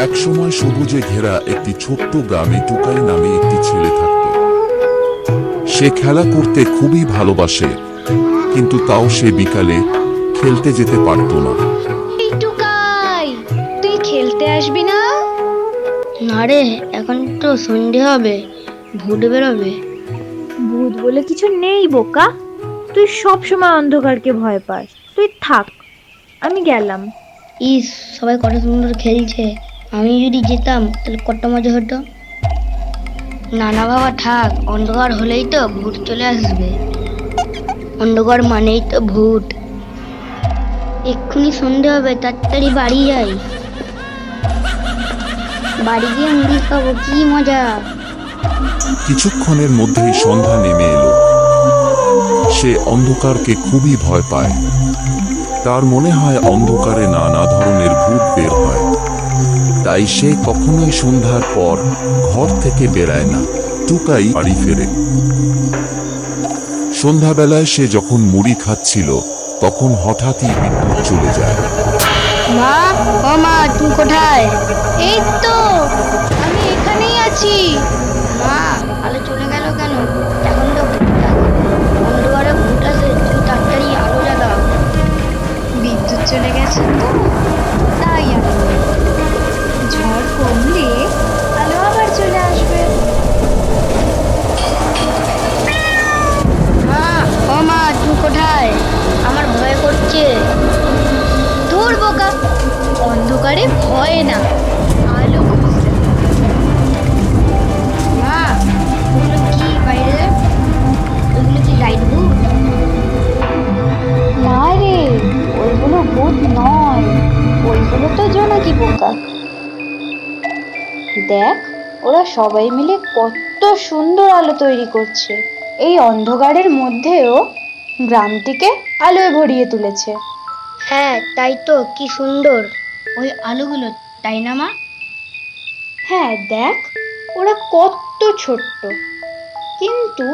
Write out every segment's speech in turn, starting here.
একসময় সবুজে ঘেরা একটি ছোট্ট গ্রামে টুকাই নামে একটি ছেলে থাকত। সে খেলা করতে খুবই ভালোবাসে, কিন্তু তাও সে বিকালে খেলতে যেতে পারত না। এই টুকাই, তুই খেলতে আসবি না? না রে, এখন তো সন্ধে হবে, ভূত বেরোবে। ভূত বলে কিছু নেই বোকা। তুই সব সময় অন্ধকারকে ভয় পাস। তুই থাক, আমি গেলাম। ইস, সবাই কত সুন্দর খেলছে, আমি যদি যেতাম তাহলে কত মজা হতো। না না বাবা থাক, অন্ধকার হলেই তো ভূত চলে আসবে। অন্ধকার মানেই তো ভূত। এক্ষুনি সন্ধে হবে, তাড়াতাড়ি বাড়ি যাই। বাড়ি গিয়ে মুড়ি খাবো, কি মজা। কিছুক্ষণের মধ্যেই সন্ধ্যা নেমে এলো। সে অন্ধকারকে খুবই ভয় পায়। তার মনে হয় অন্ধকারে নানা ধরনের ভূত বের হয়। তাই সে কখনোই সন্ধ্যার পর ঘর থেকে বেরায় না। টুকাই বাড়ি ফেরে। সন্ধ্যাবেলায় সে যখন মুড়ি খাচ্ছিল, তখন হঠাৎই বিদ্যুৎ চলে যায়। মা, ও মা, তুমি কোথায়? এই তো, আমি এখানেই আছি। মা, আলো চলে গেল কেন? এখন তো অন্ধকারে ভূত আছে, তুমি তাড়াতাড়ি আলো জ্বালাও। বিদ্যুৎ চলে গেছে তো, তাই আমি ঝড় কমলে আলো আবার চলে আসবে। মা, ও মা, তুমি কোথায়? আমার ভয় করছে। ধুর বোকা, অন্ধকারে ভয় না, আলো খুঁজতে। মা, ওগুলো কি বাইরে? ওগুলো কি লাইট ভূত? না রে, ওইগুলো ভূত নয়, ওইগুলো তো জোনাকি পোকা। দেখ, ওরা সবাই মিলে কত সুন্দর আলো তৈরি করছে। এই অন্ধকারের মধ্যেও গ্রামটিকে আলোয় ভরিয়ে তুলেছে। হ্যাঁ, তাই তো, কি সুন্দর ওই আলোগুলো, তাই না মা? হ্যাঁ দেখ, ওরা কত ছোট্ট, কিন্তু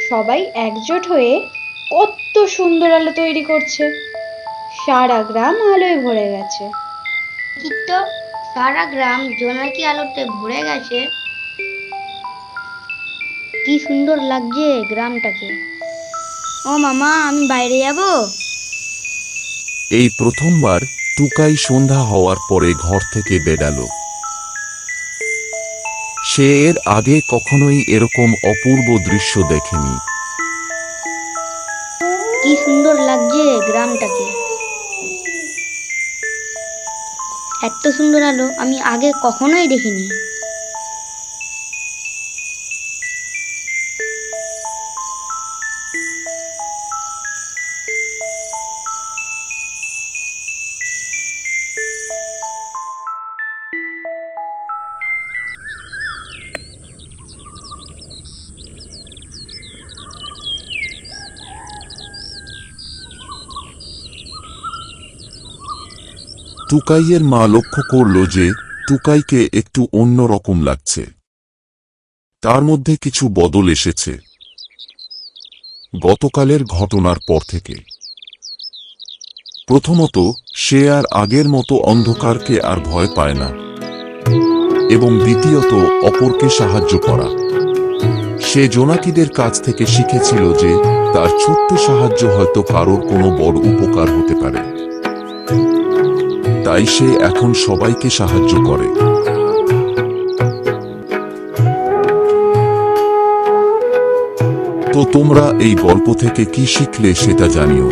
সবাই একজোট হয়ে কত সুন্দর আলো তৈরি করছে। সারা গ্রাম আলোয় ভরে গেছে। কি তো, সারা গ্রাম জোনাকি আলোতে ভরে গেছে। কি সুন্দর লাগছে গ্রামটাকে। ও মামা, আমি বাইরে যাব। এই প্রথমবার টুকাই সন্ধ্যা হওয়ার পরে ঘর থেকে বেরালো। সে এর আগে কখনোই এরকম অপূর্ব দৃশ্য দেখেনি। কি সুন্দর লাগছে গ্রামটাকে। এত সুন্দর আলো আমি আগে কখনোই দেখিনি। টুকাইয়ের মা লক্ষ্য করল যে টুকাইকে একটু অন্য রকম লাগছে। তার মধ্যে কিছু বদল এসেছে গতকালের ঘটনার পর থেকে। প্রথমত, সে আর আগের মতো অন্ধকারকে আর ভয় পায় না, এবং দ্বিতীয়ত, অপরকে সাহায্য করা। সে জোনাকিদের কাছ থেকে শিখেছিল যে তার ছোট্ট সাহায্য হয়তো কারোর কোনো বড় উপকার হতে পারে। তাই সে এখন সবাইকে সাহায্য করে। তো তোমরা এই গল্প থেকে কি শিখলে সেটা জানিও।